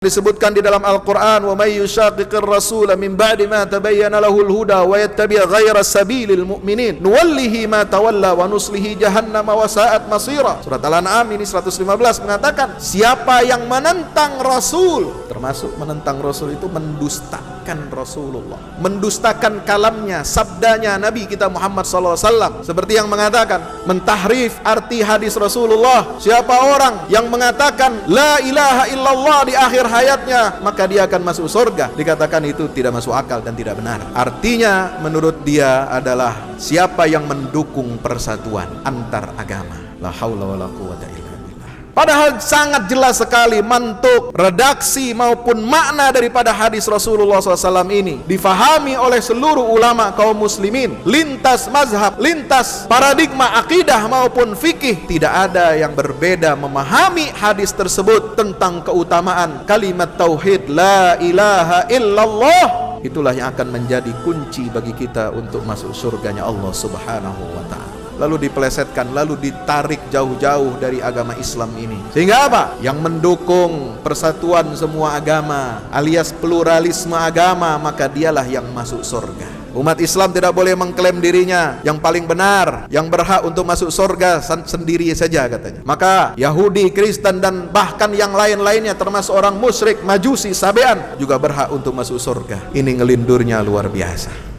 Disebutkan di dalam Al-Quran, wa may yushaqiqir rasula min ba'di ma tabayyana lahul huda wa yattabi' ghayra sabilil mu'minin nuwallihi ma tawalla wa nuslihi jahannam wa sa'at masira. Surat Al-An'am ini 115 mengatakan, siapa yang menentang Rasul, termasuk menentang Rasul itu mendustakan Rasulullah, mendustakan kalamnya, sabdanya Nabi kita Muhammad SAW, seperti yang mengatakan mentahrif arti hadis Rasulullah. Siapa orang yang mengatakan la ilaha illallah di akhir hayatnya, maka dia akan masuk surga, dikatakan itu tidak masuk akal dan tidak benar. Artinya menurut dia adalah siapa yang mendukung persatuan antar agama. La haula wala quwwata illa billah. Padahal sangat jelas sekali mantuk, redaksi maupun makna daripada hadis Rasulullah SAW ini difahami oleh seluruh ulama kaum muslimin, lintas mazhab, lintas paradigma akidah maupun fikih. Tidak ada yang berbeda memahami hadis tersebut tentang keutamaan kalimat tauhid la ilaha illallah. Itulah yang akan menjadi kunci bagi kita untuk masuk surganya Allah Subhanahu wa ta'ala. Lalu dipelesetkan, lalu ditarik jauh-jauh dari agama Islam ini. Sehingga apa? Yang mendukung persatuan semua agama alias pluralisme agama, maka dialah yang masuk surga. Umat Islam tidak boleh mengklaim dirinya yang paling benar, yang berhak untuk masuk surga sendiri saja katanya. Maka Yahudi, Kristen dan bahkan yang lain-lainnya termasuk orang musyrik, Majusi, Sabean juga berhak untuk masuk surga. Ini ngelindurnya luar biasa.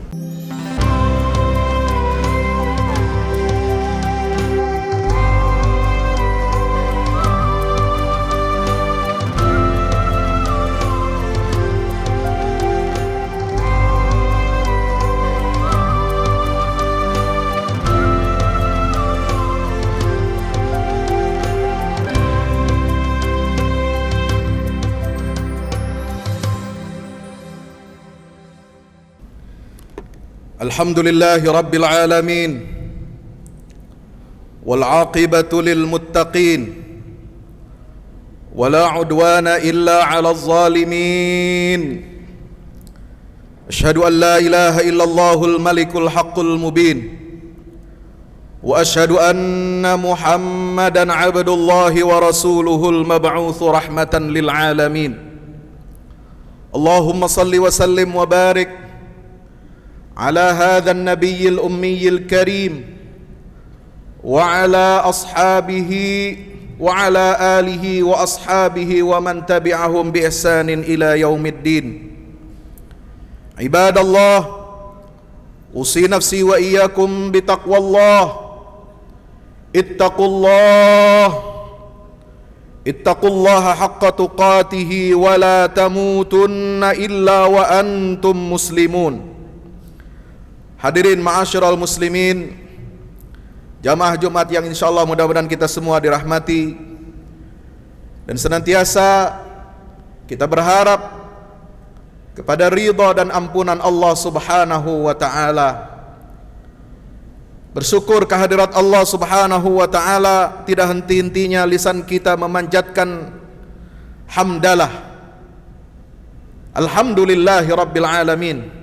Alhamdulillahi Rabbil Alamin, wal aqibatu lil muttaqin, wala udwana illa 'alal zalimin. Asyhadu an la ilaha illallahul malikul haqqul mubin, wa asyhadu anna Muhammadan 'abdullahi wa rasuluhul mab'utsu rahmatan lil alamin. Allahumma salli wa sallim wa barik على هذا النبي الأمي الكريم وعلى أصحابه وعلى آله وأصحابه ومن تبعهم بإحسان إلى يوم الدين. عباد الله، أوصي نفسي وإياكم بتقوى الله. اتقوا الله حق تقاته ولا تموتن إلا وأنتم مسلمون. Hadirin ma'asyiral muslimin, jamaah Jumat yang insyaallah mudah-mudahan kita semua dirahmati dan senantiasa kita berharap kepada ridha dan ampunan Allah Subhanahu wa ta'ala. Bersyukur kehadirat Allah Subhanahu wa ta'ala, tidak henti-hentinya lisan kita memanjatkan hamdalah. Alhamdulillahi Rabbil Alamin,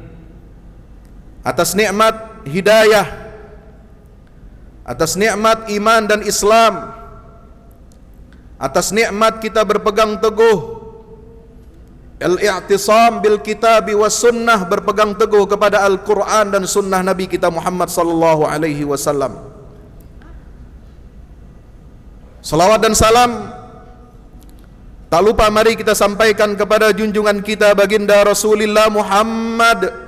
atas nikmat hidayah, atas nikmat iman dan Islam, atas nikmat kita berpegang teguh al-i'tisam bil kitabi was sunnah, berpegang teguh kepada Al-Quran dan sunnah Nabi kita Muhammad sallallahu alaihi wasallam. Salawat dan salam tak lupa mari kita sampaikan kepada junjungan kita baginda Rasulullah Muhammad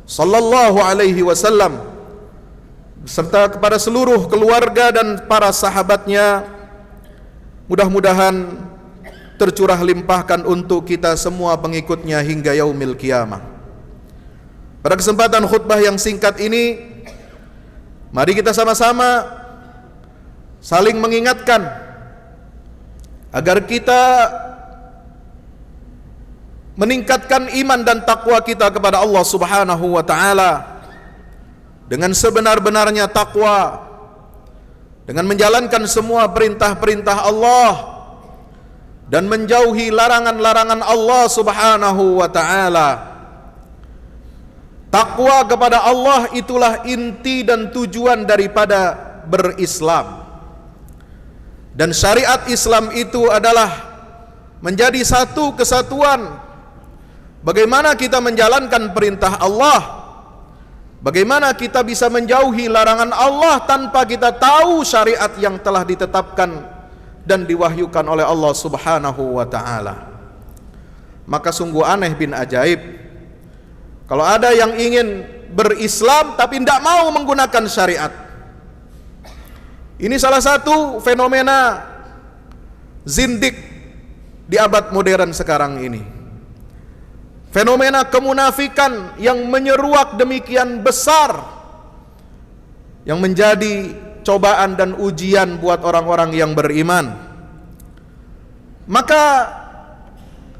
sallallahu alaihi wasallam serta kepada seluruh keluarga dan para sahabatnya. Mudah-mudahan tercurah limpahkan untuk kita semua pengikutnya hingga yaumil qiyamah. Pada kesempatan khutbah yang singkat ini, mari kita sama-sama saling mengingatkan agar kita meningkatkan iman dan takwa kita kepada Allah Subhanahu wa ta'ala dengan sebenar-benarnya takwa, dengan menjalankan semua perintah-perintah Allah dan menjauhi larangan-larangan Allah Subhanahu wa ta'ala. Takwa kepada Allah itulah inti dan tujuan daripada berislam. Dan syariat Islam itu adalah menjadi satu kesatuan. Bagaimana kita menjalankan perintah Allah, bagaimana kita bisa menjauhi larangan Allah tanpa kita tahu syariat yang telah ditetapkan dan diwahyukan oleh Allah Subhanahu wa ta'ala. Maka sungguh aneh bin ajaib kalau ada yang ingin berislam tapi tidak mau menggunakan syariat. Ini salah satu fenomena zindik di abad modern sekarang ini. Fenomena kemunafikan yang menyeruak demikian besar, yang menjadi cobaan dan ujian buat orang-orang yang beriman. Maka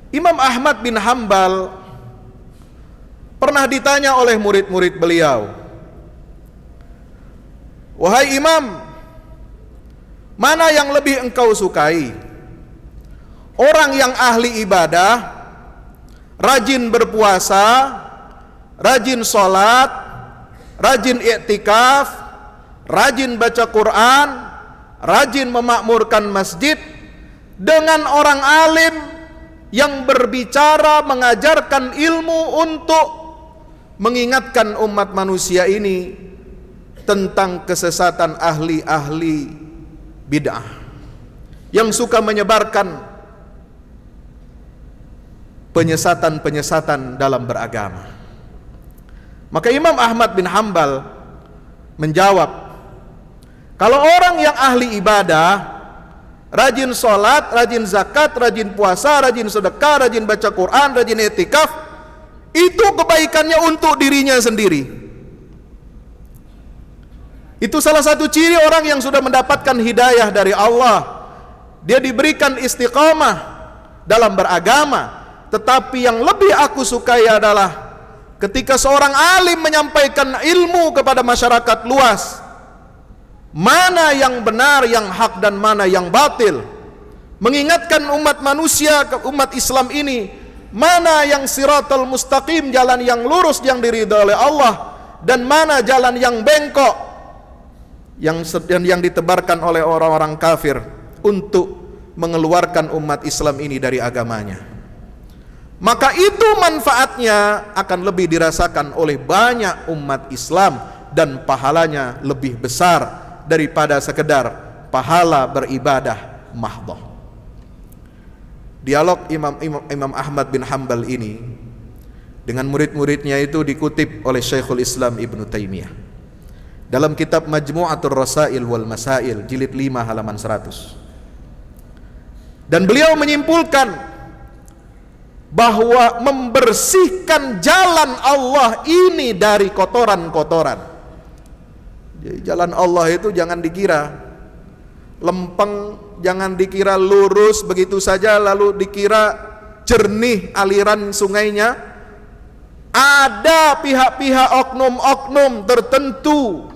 Imam Ahmad bin Hambal pernah ditanya oleh murid-murid beliau, "Wahai Imam, mana yang lebih engkau sukai? Orang yang ahli ibadah, rajin berpuasa, rajin sholat, rajin i'tikaf, rajin baca Quran, rajin memakmurkan masjid, dengan orang alim yang berbicara mengajarkan ilmu untuk mengingatkan umat manusia ini tentang kesesatan ahli-ahli bid'ah yang suka menyebarkan penyesatan-penyesatan dalam beragama." Maka Imam Ahmad bin Hambal menjawab, kalau orang yang ahli ibadah, rajin sholat, rajin zakat, rajin puasa, rajin sedekah, rajin baca Quran, rajin i'tikaf, itu kebaikannya untuk dirinya sendiri. Itu salah satu ciri orang yang sudah mendapatkan hidayah dari Allah. Dia diberikan istiqamah dalam beragama. Tetapi yang lebih aku sukai adalah ketika seorang alim menyampaikan ilmu kepada masyarakat luas, mana yang benar, yang hak, dan mana yang batil, mengingatkan umat manusia, umat Islam ini, mana yang siratal mustaqim, jalan yang lurus yang diridhai oleh Allah, dan mana jalan yang bengkok yang ditebarkan oleh orang-orang kafir untuk mengeluarkan umat Islam ini dari agamanya. Maka itu manfaatnya akan lebih dirasakan oleh banyak umat Islam dan pahalanya lebih besar daripada sekedar pahala beribadah mahdhah. Dialog Imam Ahmad bin Hambal ini dengan murid-muridnya itu dikutip oleh Syekhul Islam Ibnu Taimiyah dalam kitab Majmu'atur Rasail wal Masail jilid 5 halaman 100. Dan beliau menyimpulkan bahwa membersihkan jalan Allah ini dari kotoran-kotoran. Jadi jalan Allah itu jangan dikira lempeng, jangan dikira lurus begitu saja lalu dikira jernih aliran sungainya. Ada pihak-pihak oknum-oknum tertentu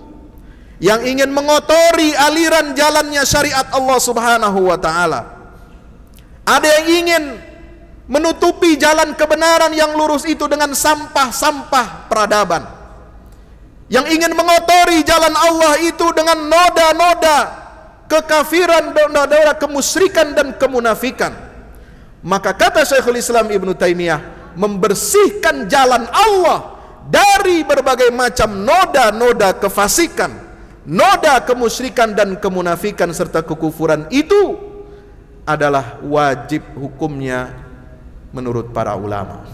yang ingin mengotori aliran jalannya syariat Allah Subhanahu wa ta'ala. Ada yang ingin menutupi jalan kebenaran yang lurus itu dengan sampah-sampah peradaban, yang ingin mengotori jalan Allah itu dengan noda-noda kekafiran, noda-noda kemusyrikan dan kemunafikan. Maka kata Syekhul Islam Ibnu Taimiyah, membersihkan jalan Allah dari berbagai macam noda-noda kefasikan, noda kemusyrikan dan kemunafikan serta kekufuran itu adalah wajib hukumnya menurut para ulama.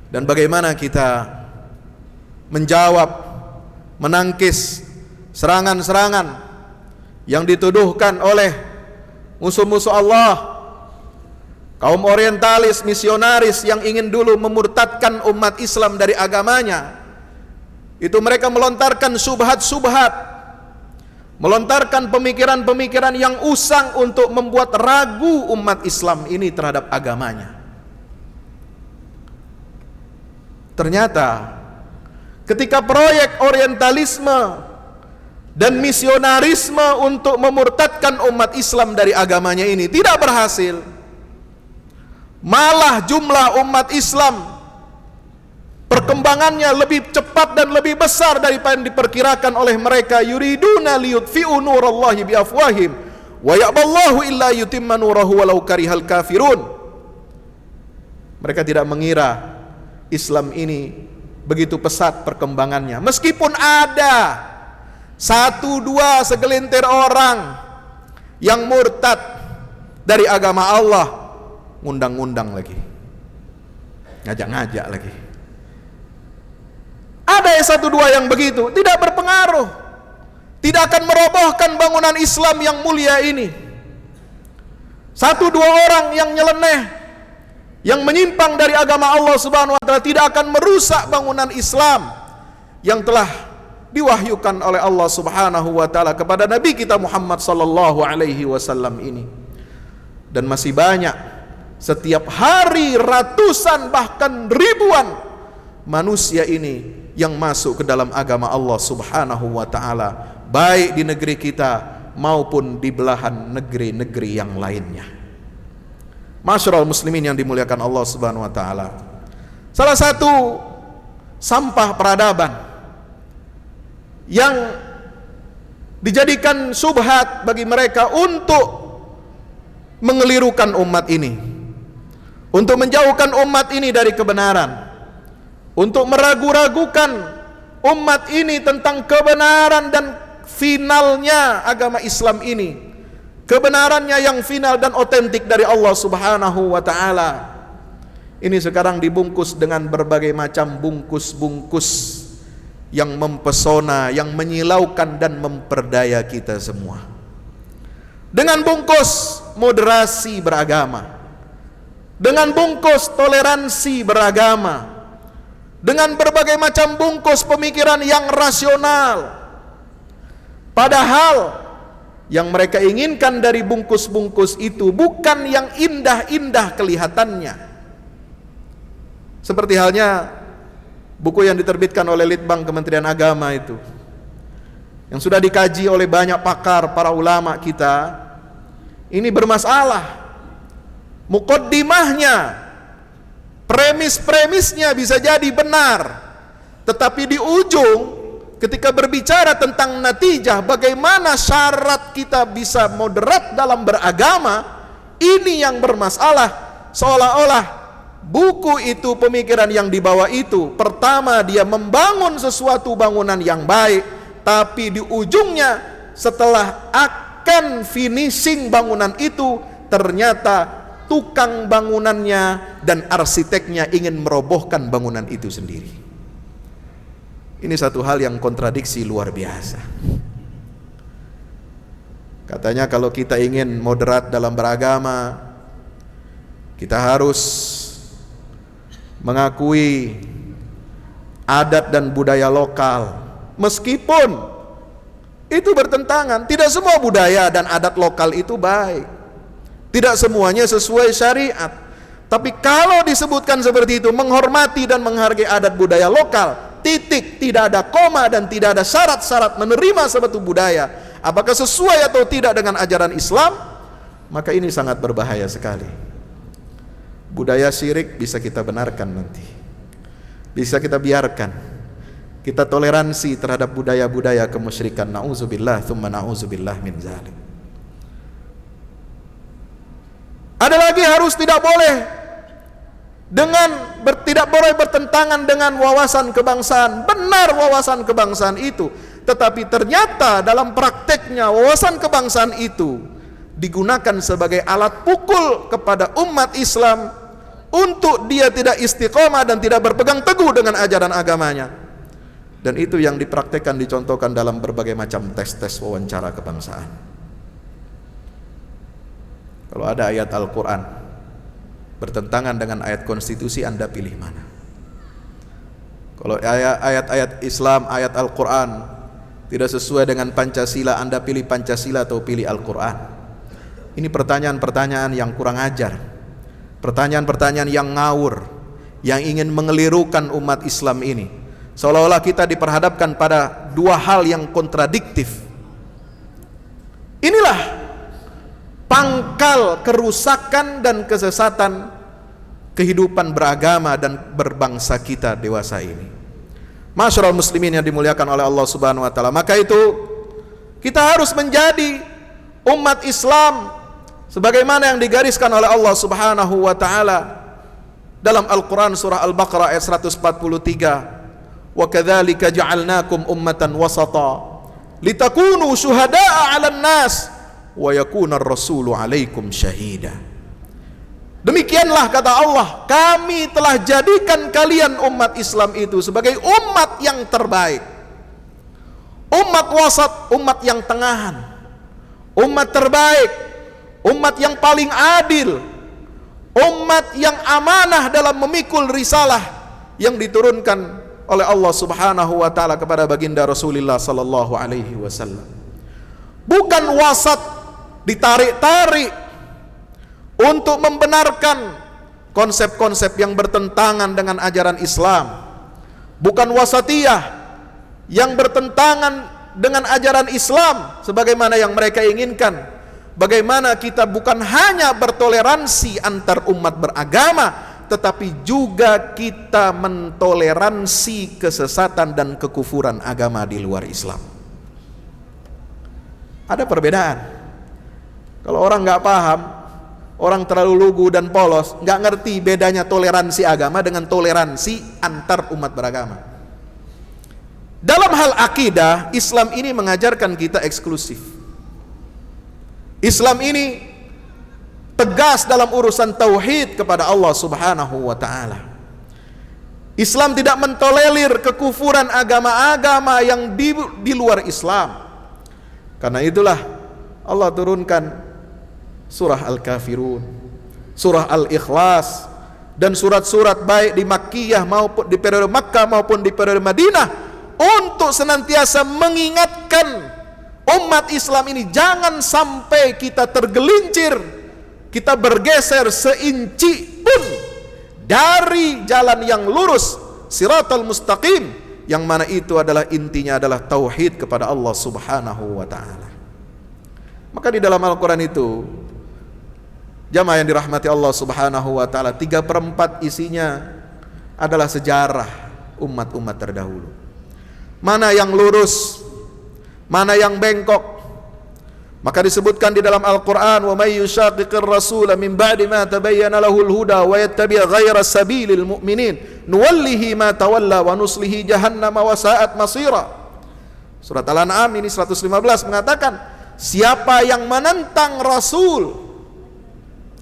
Dan bagaimana kita menjawab, menangkis serangan-serangan yang dituduhkan oleh musuh-musuh Allah, kaum orientalis, misionaris yang ingin dulu memurtadkan umat Islam dari agamanya. Itu mereka melontarkan subhat-subhat, melontarkan pemikiran-pemikiran yang usang untuk membuat ragu umat Islam ini terhadap agamanya. Ternyata ketika proyek orientalisme dan misionarisme untuk memurtadkan umat Islam dari agamanya ini tidak berhasil, malah jumlah umat Islam perkembangannya lebih cepat dan lebih besar daripada yang diperkirakan oleh mereka. Yuriduna liyutfi'u nurallahi biafwahim Wa ya'ballahu illa yutimma nurahu walau karihal kafirun. Mereka tidak mengira Islam ini begitu pesat perkembangannya. Meskipun ada satu dua segelintir orang yang murtad dari agama Allah, ngundang-ngundang lagi, ngajak-ngajak lagi. Ada yang satu dua yang begitu, tidak berpengaruh, tidak akan merobohkan bangunan Islam yang mulia ini. Satu dua orang yang nyeleneh, yang menyimpang dari agama Allah Subhanahu wa taala tidak akan merusak bangunan Islam yang telah diwahyukan oleh Allah Subhanahu wa taala kepada Nabi kita Muhammad sallallahu alaihi wasallam ini. Dan masih banyak, setiap hari ratusan bahkan ribuan manusia ini yang masuk ke dalam agama Allah Subhanahu wa taala, baik di negeri kita maupun di belahan negeri-negeri yang lainnya. Masyarul muslimin yang dimuliakan Allah Subhanahu wa taala. Salah satu sampah peradaban yang dijadikan subhat bagi mereka untuk mengelirukan umat ini, untuk menjauhkan umat ini dari kebenaran, untuk meragu-ragukan umat ini tentang kebenaran dan finalnya agama Islam ini, kebenarannya yang final dan otentik dari Allah Subhanahu wa taala. Ini sekarang dibungkus dengan berbagai macam bungkus-bungkus yang mempesona, yang menyilaukan dan memperdaya kita semua. Dengan bungkus moderasi beragama, dengan bungkus toleransi beragama, dengan berbagai macam bungkus pemikiran yang rasional. Padahal yang mereka inginkan dari bungkus-bungkus itu bukan yang indah-indah kelihatannya. Seperti halnya buku yang diterbitkan oleh Litbang Kementerian Agama itu, yang sudah dikaji oleh banyak pakar, para ulama kita, ini bermasalah. Muqaddimahnya, premis-premisnya bisa jadi benar, tetapi di ujung ketika berbicara tentang natijah, bagaimana syarat kita bisa moderat dalam beragama, ini yang bermasalah. Seolah-olah buku itu, pemikiran yang dibawa itu, pertama dia membangun sesuatu bangunan yang baik, tapi di ujungnya setelah akan finishing bangunan itu, ternyata tukang bangunannya dan arsiteknya ingin merobohkan bangunan itu sendiri. Ini satu hal yang kontradiksi luar biasa. Katanya kalau kita ingin moderat dalam beragama, kita harus mengakui adat dan budaya lokal, meskipun itu bertentangan. Tidak semua budaya dan adat lokal itu baik, tidak semuanya sesuai syariat. Tapi kalau disebutkan seperti itu, menghormati dan menghargai adat budaya lokal, titik, tidak ada koma dan tidak ada syarat-syarat menerima suatu budaya, apakah sesuai atau tidak dengan ajaran Islam, maka ini sangat berbahaya sekali. Budaya syirik bisa kita benarkan nanti, bisa kita biarkan, kita toleransi terhadap budaya-budaya kemusyrikan. Na'udzubillah, thumma na'udzubillah min zalik. Ada lagi, harus tidak boleh tidak boleh bertentangan dengan wawasan kebangsaan. Benar wawasan kebangsaan itu, tetapi ternyata dalam prakteknya wawasan kebangsaan itu digunakan sebagai alat pukul kepada umat Islam untuk dia tidak istiqomah dan tidak berpegang teguh dengan ajaran agamanya. Dan itu yang dipraktekkan, dicontohkan dalam berbagai macam tes-tes wawancara kebangsaan. Kalau ada ayat Al-Quran bertentangan dengan ayat konstitusi, Anda pilih mana? Kalau ayat-ayat Islam, ayat Al-Quran tidak sesuai dengan Pancasila, Anda pilih Pancasila atau pilih Al-Quran? Ini pertanyaan-pertanyaan yang kurang ajar, pertanyaan-pertanyaan yang ngawur, yang ingin mengelirukan umat Islam ini. Seolah-olah kita diperhadapkan pada dua hal yang kontradiktif. Inilah pangkal kerusakan dan kesesatan kehidupan beragama dan berbangsa kita dewasa ini. Masyarul muslimin yang dimuliakan oleh Allah Subhanahu wa taala. Maka itu kita harus menjadi umat Islam sebagaimana yang digariskan oleh Allah Subhanahu wa taala dalam Al-Qur'an surah Al-Baqarah ayat 143, wa kadzalika ja'alnakum ummatan wasata litakunu syuhada'a 'alan nas wa yakuna ar-rasulu 'alaikum syahida. Demikianlah kata Allah, kami telah jadikan kalian umat Islam itu sebagai umat yang terbaik, umat wasat, umat yang tengahan, umat terbaik, umat yang paling adil, umat yang amanah dalam memikul risalah yang diturunkan oleh Allah Subhanahu wa taala kepada baginda Rasulullah sallallahu alaihi wasallam. Bukan wasat ditarik-tarik untuk membenarkan konsep-konsep yang bertentangan dengan ajaran Islam, bukan wasatiyah yang bertentangan dengan ajaran Islam sebagaimana yang mereka inginkan. Bagaimana kita bukan hanya bertoleransi antar umat beragama, tetapi juga kita mentoleransi kesesatan dan kekufuran agama di luar Islam. Ada perbedaan. Kalau orang nggak paham, orang terlalu lugu dan polos, nggak ngerti bedanya toleransi agama dengan toleransi antar umat beragama. Dalam hal akidah, Islam ini mengajarkan kita eksklusif. Islam ini tegas dalam urusan tauhid kepada Allah Subhanahu wa taala. Islam tidak mentolerir kekufuran agama-agama yang di luar Islam. Karena itulah Allah turunkan surah Al-Kafirun, surah Al-Ikhlas, dan surat-surat baik di Makkiyah maupun di periode Makkah maupun di periode Madinah untuk senantiasa mengingatkan umat Islam ini jangan sampai kita tergelincir, kita bergeser seinci pun dari jalan yang lurus, siratal mustaqim, yang mana itu adalah intinya adalah tauhid kepada Allah Subhanahu wa taala. Maka di dalam Al-Qur'an itu, jamaah yang dirahmati Allah Subhanahu wa taala, 3/4 isinya adalah sejarah umat-umat terdahulu. Mana yang lurus, mana yang bengkok. Maka disebutkan di dalam Al-Qur'an, wa may yushaqiqir rasula min ba'di ma tabayyana lahul huda wa yattabi' ghayra sabilil mu'minin nuwallihi ma tawalla wa nuslihi jahannam wa sa'at masira. Surat Al-An'am ini 115 mengatakan, siapa yang menentang Rasul,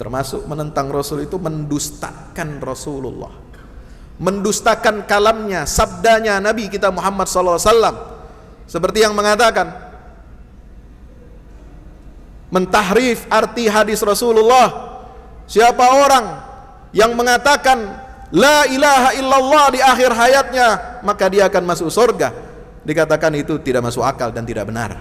termasuk menentang Rasul itu mendustakan Rasulullah, mendustakan kalamnya, sabdanya Nabi kita Muhammad SAW, seperti yang mengatakan mentahrif arti hadis Rasulullah. Siapa orang yang mengatakan la ilaha illallah di akhir hayatnya, maka dia akan masuk surga, dikatakan itu tidak masuk akal dan tidak benar.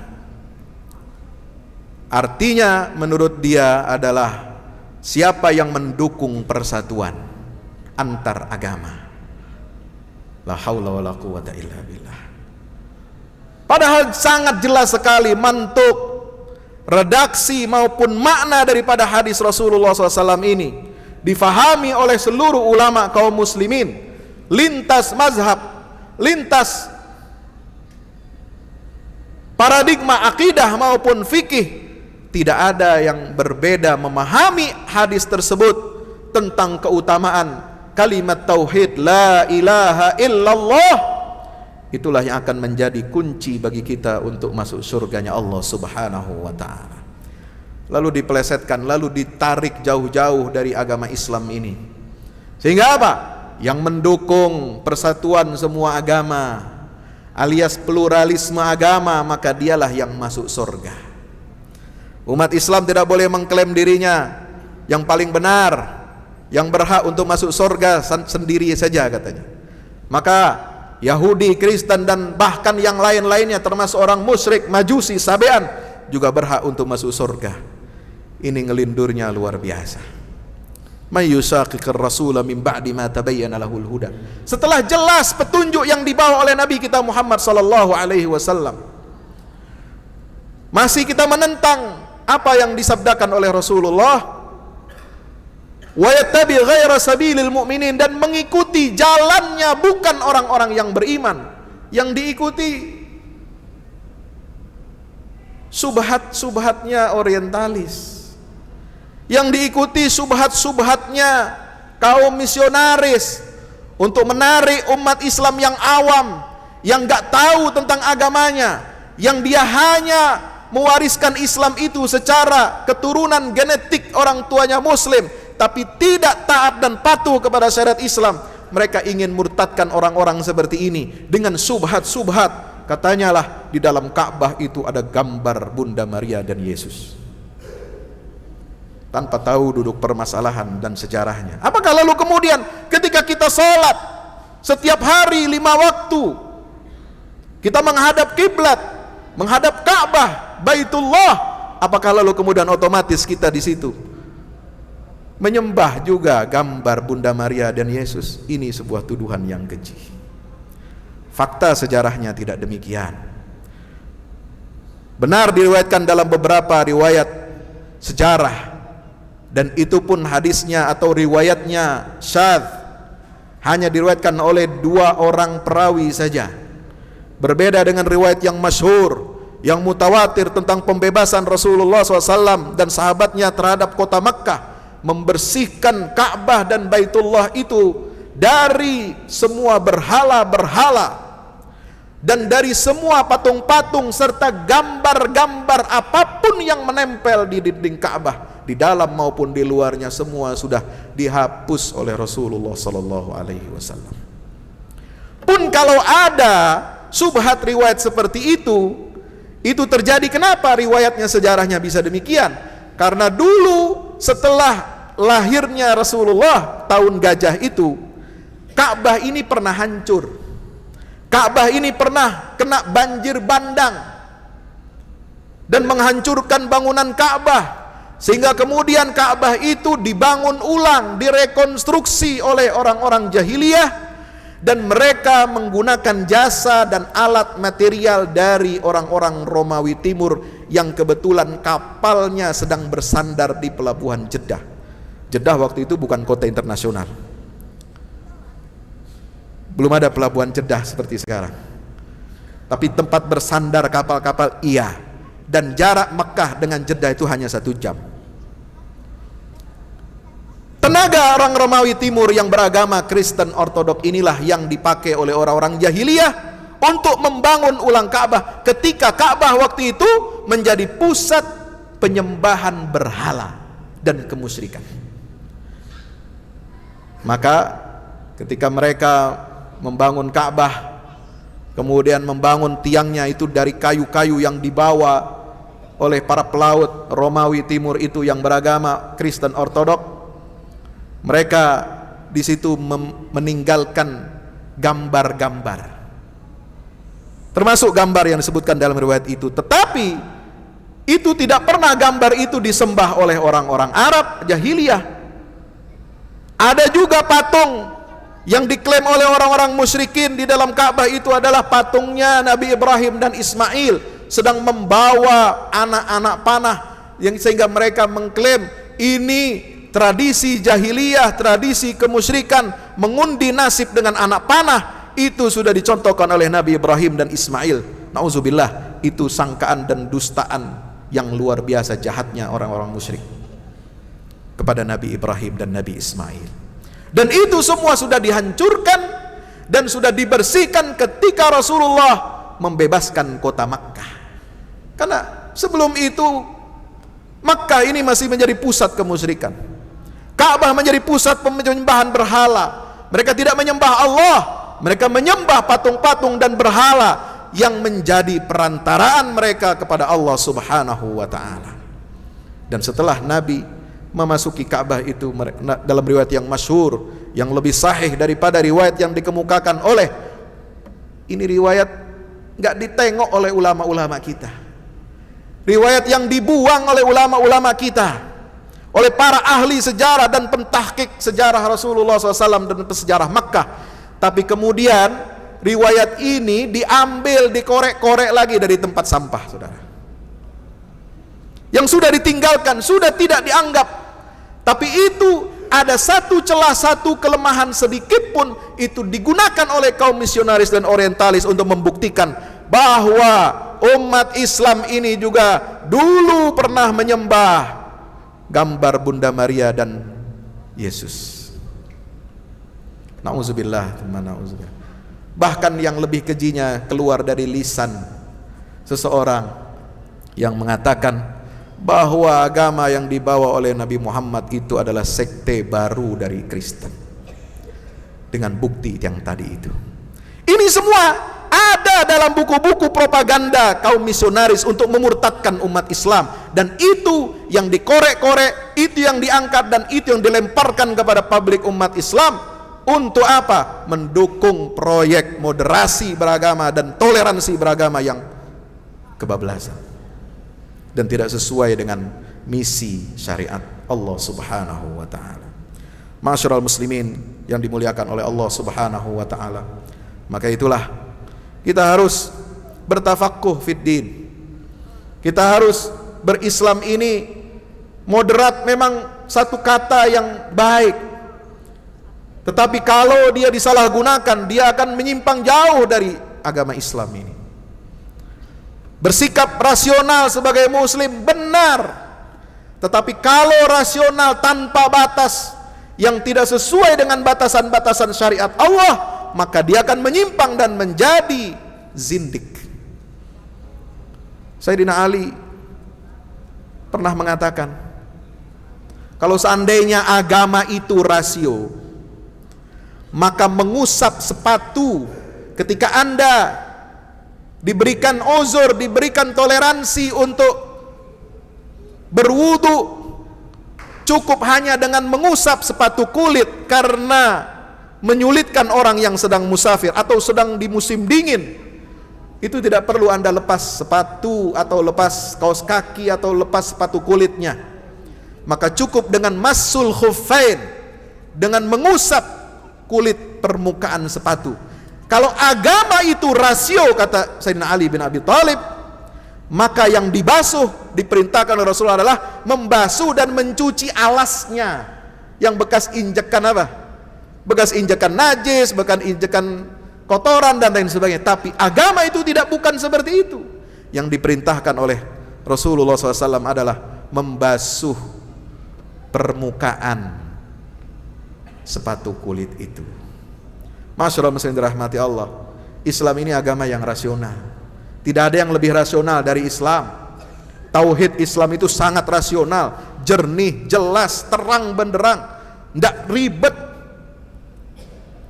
Artinya menurut dia adalah siapa yang mendukung persatuan antar agama. La haula wala quwata illa billah. Padahal sangat jelas sekali mantuk, redaksi maupun makna daripada hadis Rasulullah SAW ini difahami oleh seluruh ulama kaum muslimin, lintas mazhab, lintas paradigma akidah maupun fikih. Tidak ada yang berbeda memahami hadis tersebut tentang keutamaan kalimat tauhid la ilaha illallah. Itulah yang akan menjadi kunci bagi kita untuk masuk surganya Allah Subhanahu wa ta'ala. Lalu dipelesetkan, lalu ditarik jauh-jauh dari agama Islam ini. Sehingga apa? Yang mendukung persatuan semua agama alias pluralisme agama, maka dialah yang masuk surga. Umat Islam tidak boleh mengklaim dirinya yang paling benar, yang berhak untuk masuk surga sendiri saja katanya. Maka Yahudi, Kristen dan bahkan yang lain-lainnya termasuk orang musyrik, Majusi, Sabean juga berhak untuk masuk surga. Ini ngelindurnya luar biasa. May yushaqiqir rasula min ba'di ma tabayyana lahul huda. Setelah jelas petunjuk yang dibawa oleh Nabi kita Muhammad sallallahu alaihi wasallam, masih kita menentang apa yang disabdakan oleh Rasulullah, wa yattabi ghaira sabilil mu'minin, dan mengikuti jalannya bukan orang-orang yang beriman. Yang diikuti subhat-subhatnya orientalis, yang diikuti subhat-subhatnya kaum misionaris untuk menarik umat Islam yang awam, yang gak tahu tentang agamanya, yang dia hanya mewariskan Islam itu secara keturunan genetik orang tuanya muslim, tapi tidak taat dan patuh kepada syariat Islam. Mereka ingin murtadkan orang-orang seperti ini dengan subhat-subhat. Katanya lah di dalam Ka'bah itu ada gambar Bunda Maria dan Yesus, tanpa tahu duduk permasalahan dan sejarahnya. Apakah lalu kemudian ketika kita sholat setiap hari 5 waktu, kita menghadap kiblat, menghadap Ka'bah, Baitullah, apakah lalu kemudian otomatis kita di situ menyembah juga gambar Bunda Maria dan Yesus? Ini sebuah tuduhan yang keji. Fakta sejarahnya tidak demikian. Benar diriwayatkan dalam beberapa riwayat sejarah, dan itu pun hadisnya atau riwayatnya syadz, hanya diriwayatkan oleh 2 orang perawi saja. Berbeda dengan riwayat yang masyhur, yang mutawatir tentang pembebasan Rasulullah SAW dan sahabatnya terhadap kota Makkah, membersihkan Ka'bah dan Baitullah itu dari semua berhala-berhala dan dari semua patung-patung serta gambar-gambar apapun yang menempel di dinding Ka'bah, di dalam maupun di luarnya, semua sudah dihapus oleh Rasulullah SAW. Pun kalau ada subhat riwayat seperti itu terjadi. Kenapa riwayatnya, sejarahnya bisa demikian? Karena dulu setelah lahirnya Rasulullah tahun gajah itu, Ka'bah ini pernah hancur. Ka'bah ini pernah kena banjir bandang dan menghancurkan bangunan Ka'bah, sehingga kemudian Ka'bah itu dibangun ulang, direkonstruksi oleh orang-orang jahiliyah, dan mereka menggunakan jasa dan alat material dari orang-orang Romawi Timur yang kebetulan kapalnya sedang bersandar di pelabuhan Jeddah. Jeddah waktu itu bukan kota internasional, belum ada pelabuhan Jeddah seperti sekarang, tapi tempat bersandar kapal-kapal iya, dan jarak Mekah dengan Jeddah itu hanya 1 jam. Tenaga orang Romawi Timur yang beragama Kristen Ortodok inilah yang dipakai oleh orang-orang jahiliyah untuk membangun ulang Ka'bah, ketika Ka'bah waktu itu menjadi pusat penyembahan berhala dan kemusyrikan. Maka ketika mereka membangun Ka'bah, kemudian membangun tiangnya itu dari kayu-kayu yang dibawa oleh para pelaut Romawi Timur itu yang beragama Kristen Ortodok, mereka di situ meninggalkan gambar-gambar, termasuk gambar yang disebutkan dalam riwayat itu. Tetapi itu tidak pernah gambar itu disembah oleh orang-orang Arab jahiliyah. Ada juga patung yang diklaim oleh orang-orang musyrikin di dalam Ka'bah itu adalah patungnya Nabi Ibrahim dan Ismail sedang membawa anak-anak panah, yang sehingga mereka mengklaim ini tradisi jahiliyah, tradisi kemusyrikan, mengundi nasib dengan anak panah. Itu sudah dicontohkan oleh Nabi Ibrahim dan Ismail. Nauzubillah, itu sangkaan dan dustaan yang luar biasa jahatnya orang-orang musyrik kepada Nabi Ibrahim dan Nabi Ismail. Dan itu semua sudah dihancurkan dan sudah dibersihkan ketika Rasulullah membebaskan kota Makkah. Karena sebelum itu Makkah ini masih menjadi pusat kemusyrikan. Ka'bah menjadi pusat penyembahan berhala. Mereka tidak menyembah Allah, mereka menyembah patung-patung dan berhala yang menjadi perantaraan mereka kepada Allah Subhanahu wa ta'ala. Dan setelah Nabi memasuki Ka'bah itu, dalam riwayat yang masyhur, yang lebih sahih daripada riwayat yang dikemukakan oleh ini, riwayat nggak ditengok oleh ulama-ulama kita, riwayat yang dibuang oleh ulama-ulama kita, oleh para ahli sejarah dan pentahkik sejarah Rasulullah SAW dan sejarah Makkah. Tapi kemudian riwayat ini diambil, dikorek-korek lagi dari tempat sampah, saudara, yang sudah ditinggalkan, sudah tidak dianggap. Tapi itu ada satu celah, satu kelemahan sedikit pun itu digunakan oleh kaum misionaris dan orientalis untuk membuktikan bahwa umat Islam ini juga dulu pernah menyembah gambar Bunda Maria dan Yesus. Na'udzubillah. Bahkan yang lebih kejinya keluar dari lisan seseorang yang mengatakan bahwa agama yang dibawa oleh Nabi Muhammad itu adalah sekte baru dari Kristen, dengan bukti yang tadi itu. Ini semua ada dalam buku-buku propaganda kaum misionaris untuk memurtadkan umat Islam, dan itu yang dikorek-korek, itu yang diangkat, dan itu yang dilemparkan kepada publik umat Islam. Untuk apa? Mendukung proyek moderasi beragama dan toleransi beragama yang kebablasan dan tidak sesuai dengan misi syariat Allah Subhanahu wa taala. Ma'asyiral muslimin yang dimuliakan oleh Allah Subhanahu wa taala, maka itulah kita harus bertafaqquh fid din. Kita harus berislam ini moderat, memang satu kata yang baik, tetapi kalau dia disalahgunakan, dia akan menyimpang jauh dari agama Islam ini. Bersikap rasional sebagai muslim benar, tetapi kalau rasional tanpa batas yang tidak sesuai dengan batasan-batasan syariat Allah, maka dia akan menyimpang dan menjadi zindik. Sayyidina Ali pernah mengatakan, kalau seandainya agama itu rasio, maka mengusap sepatu ketika Anda diberikan uzur, diberikan toleransi untuk berwudu, cukup hanya dengan mengusap sepatu kulit karena menyulitkan orang yang sedang musafir atau sedang di musim dingin. Itu tidak perlu Anda lepas sepatu atau lepas kaos kaki atau lepas sepatu kulitnya, maka cukup dengan massul khuffain, dengan mengusap kulit permukaan sepatu. Kalau agama itu rasio, kata Sayyidina Ali bin Abi Thalib, maka yang dibasuh, diperintahkan oleh Rasulullah adalah membasuh dan mencuci alasnya yang bekas injekan apa? Bekas injekan najis, bekas injekan kotoran dan lain sebagainya. Tapi agama itu bukan seperti itu. Yang diperintahkan oleh Rasulullah SAW adalah membasuh permukaan sepatu kulit itu. Masyaallah muslimin dirahmati Allah, Islam ini agama yang rasional. Tidak ada yang lebih rasional dari Islam. Tauhid Islam itu sangat rasional, jernih, jelas, terang benderang, tidak ribet,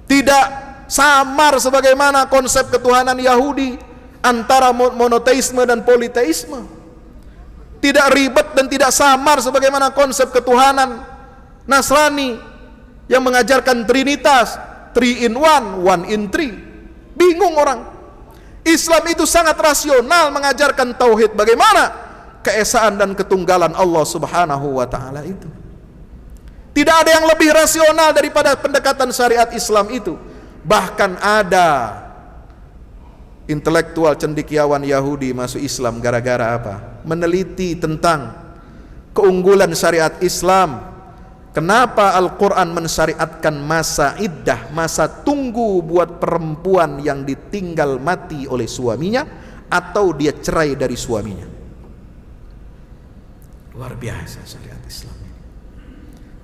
tidak samar sebagaimana konsep ketuhanan Yahudi antara monoteisme dan politeisme. Tidak ribet dan tidak samar sebagaimana konsep ketuhanan Nasrani yang mengajarkan Trinitas, 3 in 1, 1 in 3. Bingung orang. Islam itu sangat rasional mengajarkan tauhid, bagaimana keesaan dan ketunggalan Allah Subhanahu wa taala itu. Tidak ada yang lebih rasional daripada pendekatan syariat Islam itu. Bahkan ada intelektual cendekiawan Yahudi masuk Islam gara-gara apa? Meneliti tentang keunggulan syariat Islam. Kenapa Al-Quran mensyariatkan masa iddah, masa tunggu buat perempuan yang ditinggal mati oleh suaminya atau dia cerai dari suaminya. Luar biasa syariat Islam ini.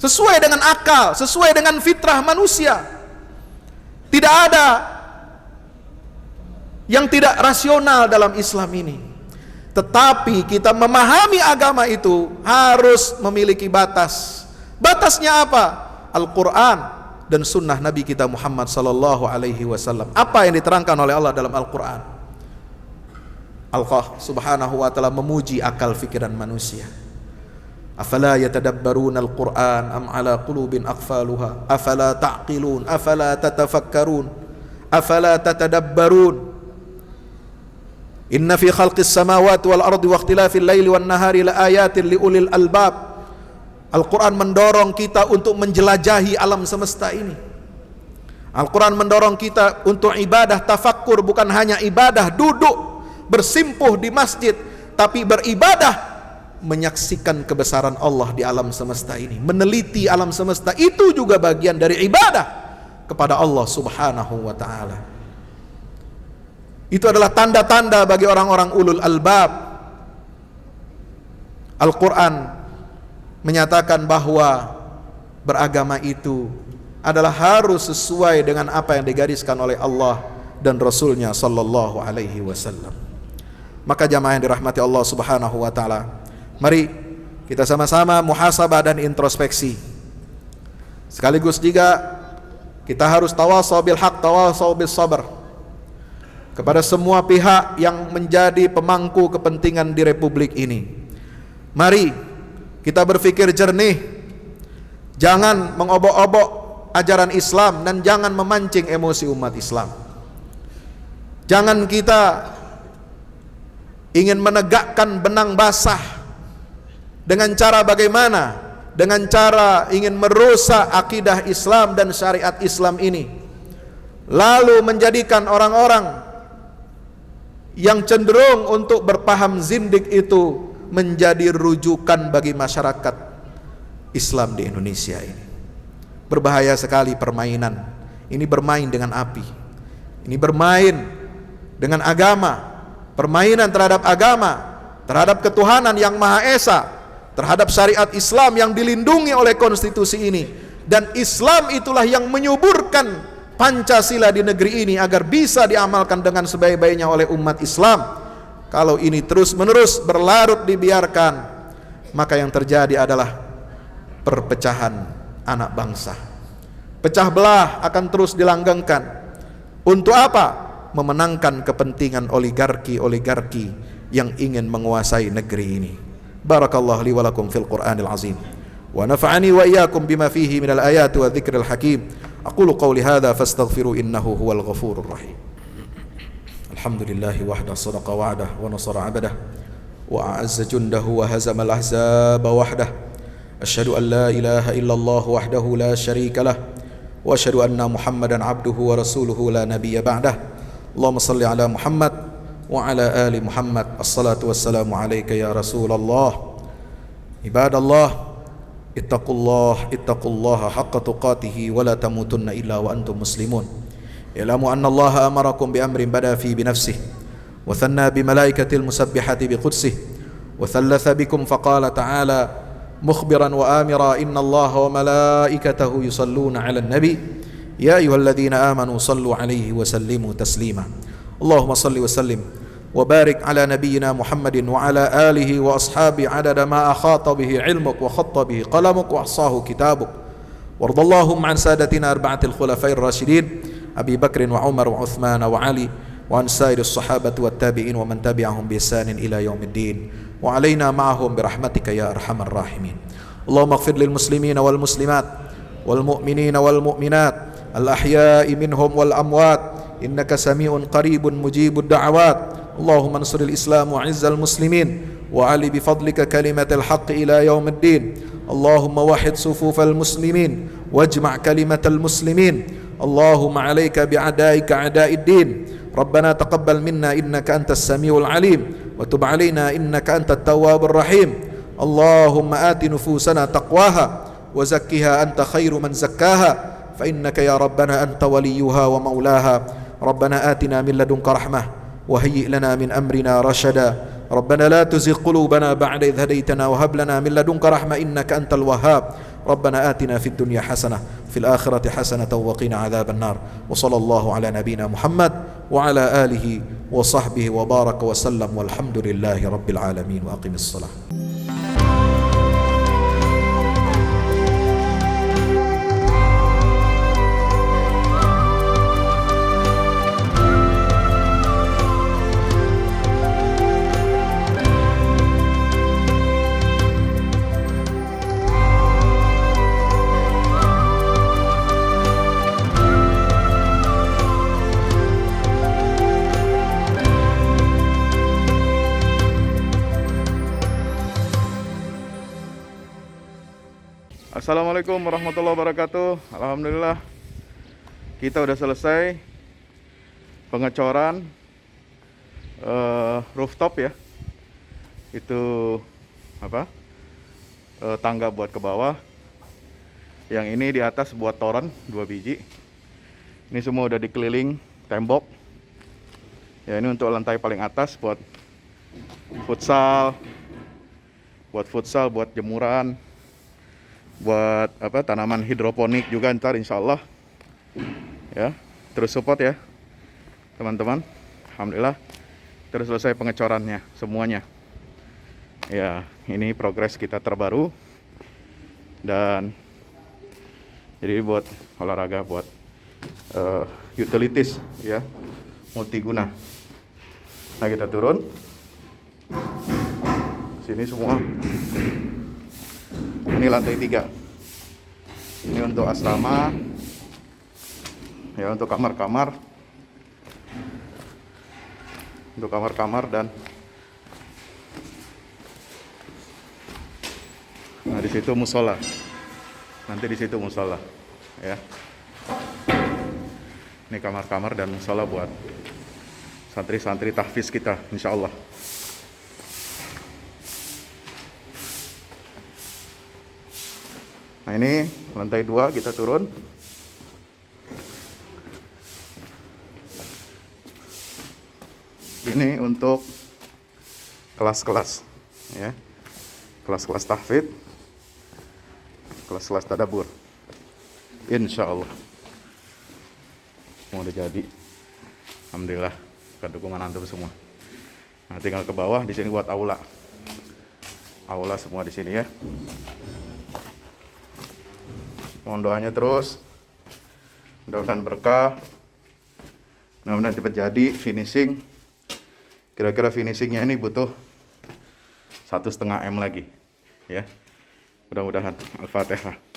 Sesuai dengan akal, sesuai dengan fitrah manusia. Tidak ada yang tidak rasional dalam Islam ini. Tetapi kita memahami agama itu harus memiliki batas. Batasnya apa? Al-Quran dan sunnah Nabi kita Muhammad sallallahu alaihi wasallam. Apa yang diterangkan oleh Allah dalam Al-Quran? Allah Subhanahu wa taala memuji akal fikiran manusia. Afala yatadabbaruna al-Quran am ala qulubin aqfaluha afala ta'qilun afala tatafakkarun afala tatadabbarun inna fi khalqis samawati wal ardi wa ikhtilafil laili wan nahari la ayatin li ulil albab. Al-Quran mendorong kita untuk menjelajahi alam semesta ini. Al-Quran mendorong kita untuk ibadah tafakkur, bukan hanya ibadah duduk bersimpuh di masjid, tapi beribadah menyaksikan kebesaran Allah di alam semesta ini, meneliti alam semesta. Itu juga bagian dari ibadah kepada Allah Subhanahu wa ta'ala. Itu adalah tanda-tanda bagi orang-orang ulul albab. Al-Quran menyatakan bahwa beragama itu adalah harus sesuai dengan apa yang digariskan oleh Allah dan Rasulnya sallallahu alaihi wasallam. Maka jamaah yang dirahmati Allah subhanahu wa ta'ala, mari kita sama-sama muhasabah dan introspeksi. Sekaligus juga kita harus tawasau bil haq, tawasau bis sabr kepada semua pihak yang menjadi pemangku kepentingan di republik ini. Mari kita berpikir jernih, jangan mengobok-obok ajaran Islam dan jangan memancing emosi umat Islam. Jangan kita ingin menegakkan benang basah dengan cara bagaimana? Dengan cara ingin merusak akidah Islam dan syariat Islam ini, lalu menjadikan orang-orang yang cenderung untuk berpaham zindik itu menjadi rujukan bagi masyarakat Islam di Indonesia ini. Berbahaya sekali permainan ini, bermain dengan api ini, bermain dengan agama, permainan terhadap agama, terhadap ketuhanan yang Maha Esa, terhadap syariat Islam yang dilindungi oleh konstitusi ini. Dan Islam itulah yang menyuburkan Pancasila di negeri ini agar bisa diamalkan dengan sebaik-baiknya oleh umat Islam. Kalau ini terus-menerus berlarut dibiarkan, maka yang terjadi adalah perpecahan anak bangsa. Pecah belah akan terus dilanggengkan. Untuk apa? Memenangkan kepentingan oligarki yang ingin menguasai negeri ini. Barakallahu li wa lakum fil Qur'anil azim wa nafa'ani wa iyyakum bima fihi minal ayati wa dzikril hakim. Aqulu qawli hadza fastaghfiru innahu huwal ghafurur rahim. Alhamdulillahi wahda sadaqa wa'dah wa nasara 'abdah wa a'azza jundahu wa hazama al-ahzaba wahdah. Asyhadu an la ilaha illallah wahdahu la syarika lah wa asyhadu anna Muhammadan 'abduhu wa rasuluhu la nabiyya ba'dah. Allahumma salli ala Muhammad wa ala ali Muhammad. Assalatu wassalamu alayka ya Rasulullah. Ibadallah, ittaqullaha haqqa tuqatihi wa la tamutunna illa wa antum muslimun. I'lamu anna Allah amarakum bi amrin bada fi bi nafsihi wa thanna bi malaikatil musabbihati bi qudsih wa thalatha bikum faqala ta'ala mukhbiran wa amira inna Allah wa malaikatahu yusalluna 'alan nabi ya ayyuhalladzina amanu sallu 'alaihi wa sallimu taslima. Allahumma salli wa sallim wa barik ala nabiyyina Muhammadin wa ala alihi wa ashabi adada ma akhata bihi ilmuk wa khatta bihi qalamuk wa ahsahu kitabuk. Wardallahum an sadatina arba'atil khulafair rasyidin Abi Bakrin wa Umar wa Uthman wa Ali wa an sairis sahabati wat tabi'in wa man tabi'ahum bi ihsanin ila yaumiddin wa alaina ma'ahum bi rahmatika ya arhamar rahimin. Allahumma ighfir lil muslimina wal muslimat wal mu'minina wal mu'minat al ahya'i minhum wal amwat innaka sami'un qaribun mujibud da'awat. Allahumma ansuril islam wa izzal muslimin wa ali bifadlika kalimatal haqq ila yaumiddin. Allahumma wahid sufufal muslimin wajma' kalimatal muslimin. Allahumma alayka bi'adaika a'da'iddin. Rabbana taqabbal minna innaka antas samiul alim wa tub alaina innaka antat tawwabur rahim. Allahumma ati nufusana taqwaha wa zakkiha anta khairu man zakkaha fa innaka ya rabbana anta waliyuha wa maulaha. Rabbana atina min ladunka rahmah wa hayyi' lana min amrina rashada. Rabbana la tuzigh qulubana ba'da idh hadaytana wa hab lana min ladunka rahmah innaka antal wahhab. Rabbana atina fid dunya hasanah fil akhirati hasanatan wa qina adzaban nar. Wa sallallahu ala nabiyyina Muhammad wa ala alihi wa sahbihi wa baraka wa sallam walhamdulillahi rabbil alamin wa aqimis salah. Assalamualaikum warahmatullahi wabarakatuh. Alhamdulillah kita udah selesai pengecoran rooftop ya. Itu apa? Tangga buat ke bawah. Yang ini di atas buat toren 2 biji. Ini semua udah dikeliling tembok. Ya, ini untuk lantai paling atas buat futsal, buat jemuran, buat tanaman hidroponik juga ntar insya Allah. Ya, terus support ya teman-teman. Alhamdulillah terus selesai pengecorannya semuanya. Ya, ini progres kita terbaru. Dan jadi buat olahraga, buat utilities ya, multiguna. Nah, kita turun sini semua. Ini lantai 3. Ini untuk asrama ya, untuk kamar-kamar, dan nah di situ musola. Nanti di situ musola ya. Ini kamar-kamar dan musola buat santri-santri tahfiz kita insya Allah. Nah, ini lantai 2 kita turun. Ini untuk kelas-kelas ya. Kelas-kelas tahfidz, kelas-kelas tadabbur. Insya Allah mau udah jadi. Alhamdulillah berkat dukungan antum semua. Nah, tinggal ke bawah di sini buat aula. Aula semua di sini ya. Mohon doanya terus. Mudah-mudahan berkah. Mudah-mudahan cepat jadi finishing. Kira-kira finishingnya ini butuh 1,5 M lagi ya. Mudah-mudahan. Al-Fatihah.